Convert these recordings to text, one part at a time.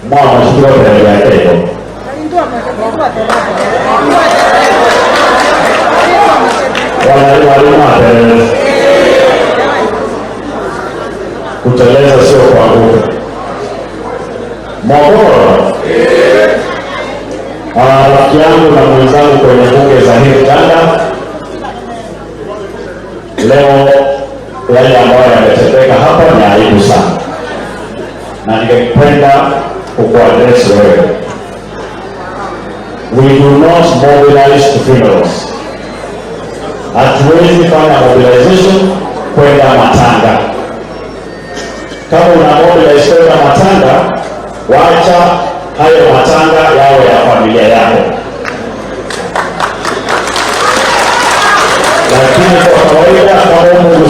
Mama sikuwa kwa ya teko. Walimu kuteleza sio kuanguka. Mogoro. Rafiki yangu na mwenzangu kwenye bunge Zahir Tanga, leo yale ambayo yametendeka hapa ni aibu sana, na ningependa kukuaddress wewe. We do not mobilize to funerals. Hatuwezi fanya mobilization kwenda matanga. Kama una mobilize kwenda matanga, wacha hayo matanga yawe ya familia yako. Lakini kwa kawaida kwa Mungu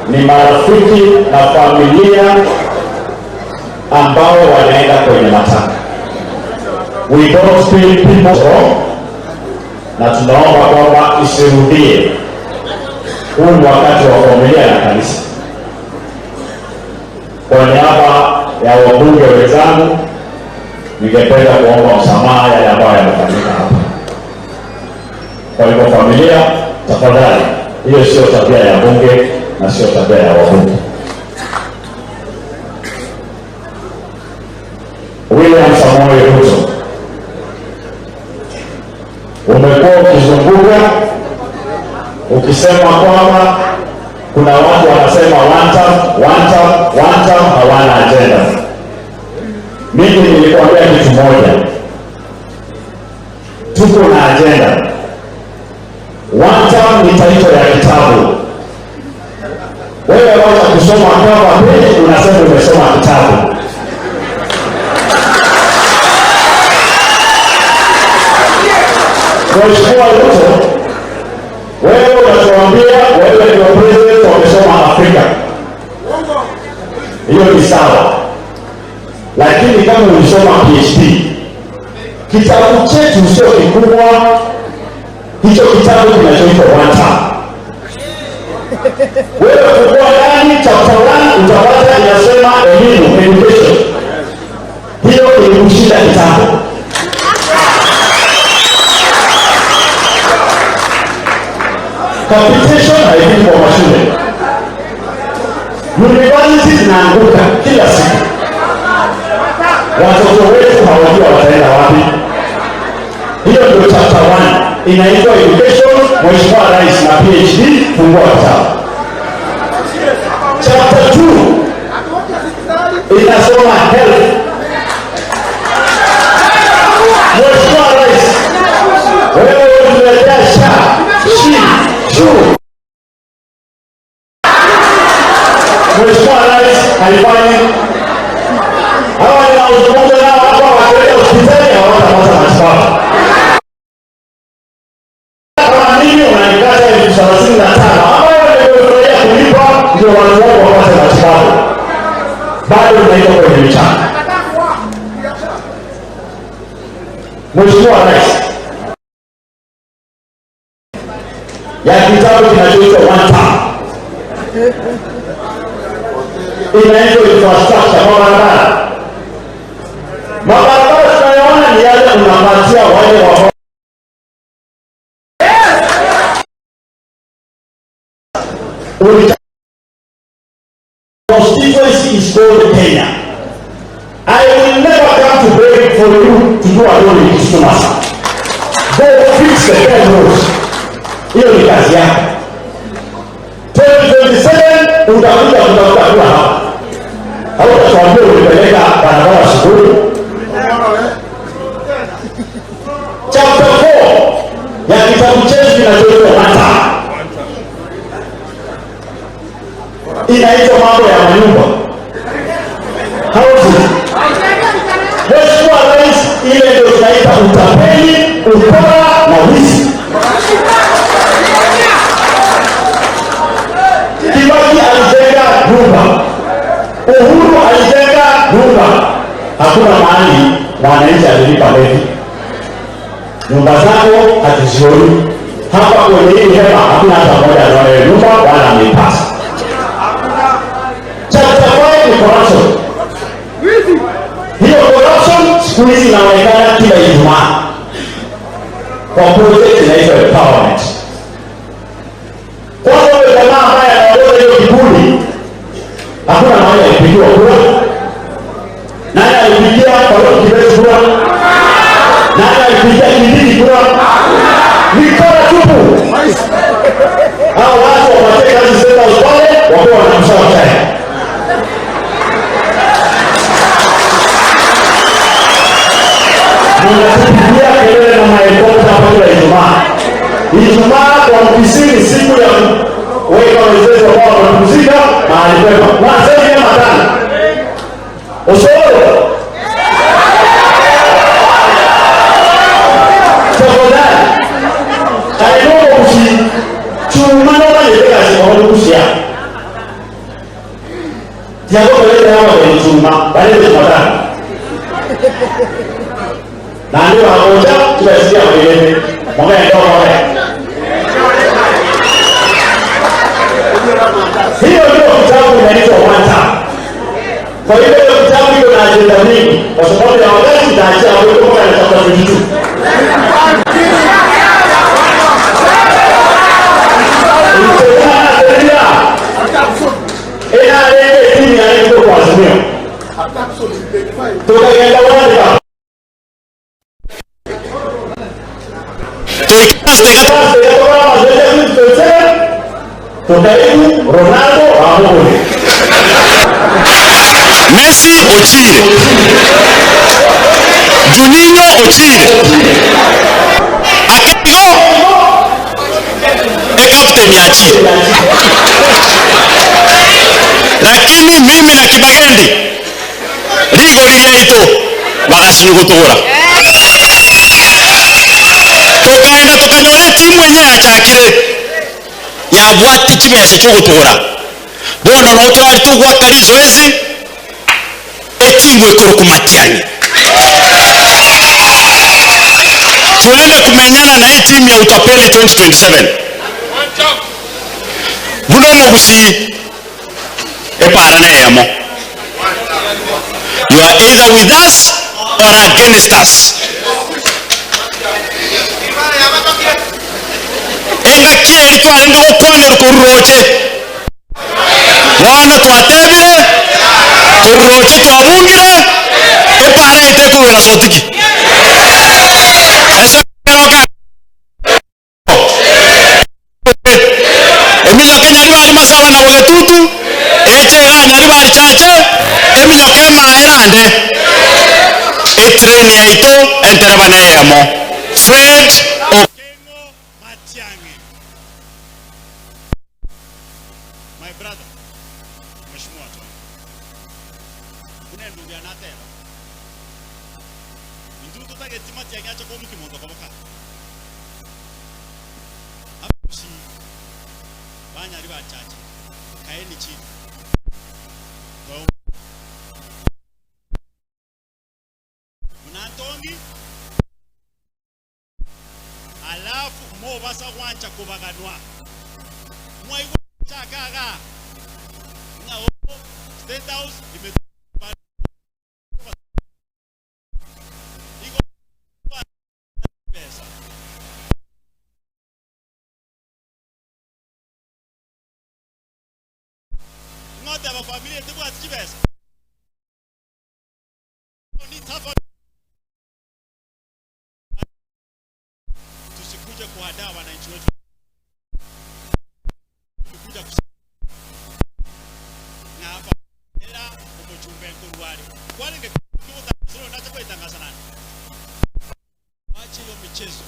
ni marafiki na familia ambao wanaenda kwenye matanga. We don't feel people wrong, na tunaomba kwamba isirudie. Huu ni wakati wa familia na kanisa. Kwa niaba ya wabunge wenzangu, ningependa kuomba msamaha yale ambayo yamefanyika hapa. Kwa hivyo familia, tafadhali, hiyo sio tabia ya bunge na sio tabia ya wabunge. William Samoei Ruto, umekuwa ukizunguka ukisema kwamba kuna watu wanasema one term hawana agenda. Mimi nilikwambia kitu moja, tuko na agenda. One term ni title ya kitabu. Wewe wacha kusoma kwamba page unasema umesoma kitabu. Mheshimiwa Ruto, wewe unatuambia wewe ndio president wamesoma Afrika. Hiyo ni sawa. Lakini kama ulisoma PhD, kitabu chetu sio kikubwa. Hicho kitabu kinachoitwa one term. Wewe ukua ndani chapter 1 utapata inasema elimu, education. Hiyo ilikushinda kitabu. Competition haipiti kwa mashule. University zinaanguka kila siku. Watoto wetu hawajua wataenda wapi. Hiyo ndio chapter 1 inaitwa education. Mheshimiwa Rais na PhD, fungua kitabu. Chapter 2 inasoma health. Mheshimiwa Rais, wewe unaletea Mheshimiwa Rais haifanyi. Hawa ninaozungumza nao hapa wakienda hospitali hawatapata matibabu. Kama mimi unanikata 35,000 ambayo nimefurahia kulipa ndio watu wako wapate matibabu, bado unaenda kwenye michanga. Mheshimiwa Rais, ya kitabu kinachoitwa one term inaitwa infrastructure kwa barabara. Mabarabara tunayoona ni yale unapatia wale wa constituency is called Kenya. I will never come to beg for you to do a role in Kisumu. Go fix the bad roads. Hiyo ni kazi yako. 2027 utakuja kutafuta kula hapa. Hautatuambia ulipeleka barabara shule. Chapter 4 ya kitabu chetu kinachoitwa Mata inaitwa mambo ya manyumba. Housing. Mheshimiwa Rais, ile ndio tunaita utapeli, ukora na wizi. Kibaki alijenga nyumba, Uhuru alijenga nyumba. Hakuna mahali wananchi alilipa levy. Nyumba zako hatuzioni. Hapa kwenye hii hema hakuna hata mmoja anaye nyumba wala amepata. Chapter 5 ni corruption. siku hizi inaonekana kila Ijumaa kwa project inaitwa empowerment. Kwa hiyo jamaa ambaye anaongoza hiyo kikundi hakuna mahali alipigiwa kura. Nani alipigia Paul Kibet kura? Nani alipigia Kindiki kura? Ni kura tupu. Hao watu wapate kazi sasa pale wako wanamshauri tena. Tunasikia kelele na mahelikopta hapa kila Ijumaa. Ijumaa kwa ofisini siku ya weka wenzetu ambao wanapumzika mahali pema. Wanasema ni matano. Osoro. Tafadhali. Kainuko kushi. Chumano wanyeleka simahono kushia. Tiago kelele hapa kwenye chuma. Bale ni matano. Na ndio hamoja tunasikia kelele. Mwaka ndio mwaka. Hiyo ndio kitabu inaitwa One Time. Kwa hiyo kitabu iko na ajenda nyingi. Kwa sababu ya wakati tutaachia hapo kwa chapter 22. Ronaldo Amore Messi Ochile Juninho Ochile captain ya Achille. Lakini mimi na Kibagendi ligo lileito wakasinyugutura tukaenda tukanyore timu yenyewe yachakire yabwati kibese cyo gutura bono no twari tugwaka rizoezi etimwe kurukumatiani tulinde kumenyana na hii timu ya Utapeli 2027 muno mugusi eparane yamo. You are either with us or against us. Enga kieli kwa ndo kwani rukuroche wana twatebire turoche twabungire epara iteko wera sotiki esa karoka emino Kenya ni bali masaba na wagetutu eche ganya ni bali chache emino kema erande etreni yaito enterabane yamo Fred Okengo Matiang'i. My brother Mheshimiwa Tony unendu ya natera ndu tutageti Matiang'i acha kwa mkimondo kwa boka apusi banya riba chache kaeni chini Unantongi alafu mo basa kwancha kubaganwa mwaiwa chakaga ngao State House ime iko pesa ngote ba familia tibu atibesa ni tafa tusikuje kuhadaa wananchi wetu kuja na hapa ila umechumbe kuruari wale ngekuta sio ndacha kwa itangaza nani acha hiyo michezo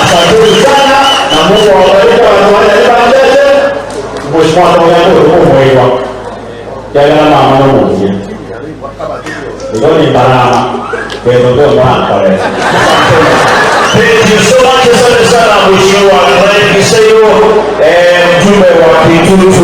asante sana na Mungu awabariki watu wale. Mheshimiwa Tony Mwiwa ya mama na Mungu Ni barama. Kwa hiyo ndio mwaka wewe. Thank you so much. Asante sana mheshimiwa. Mjumbe wa Kitutu.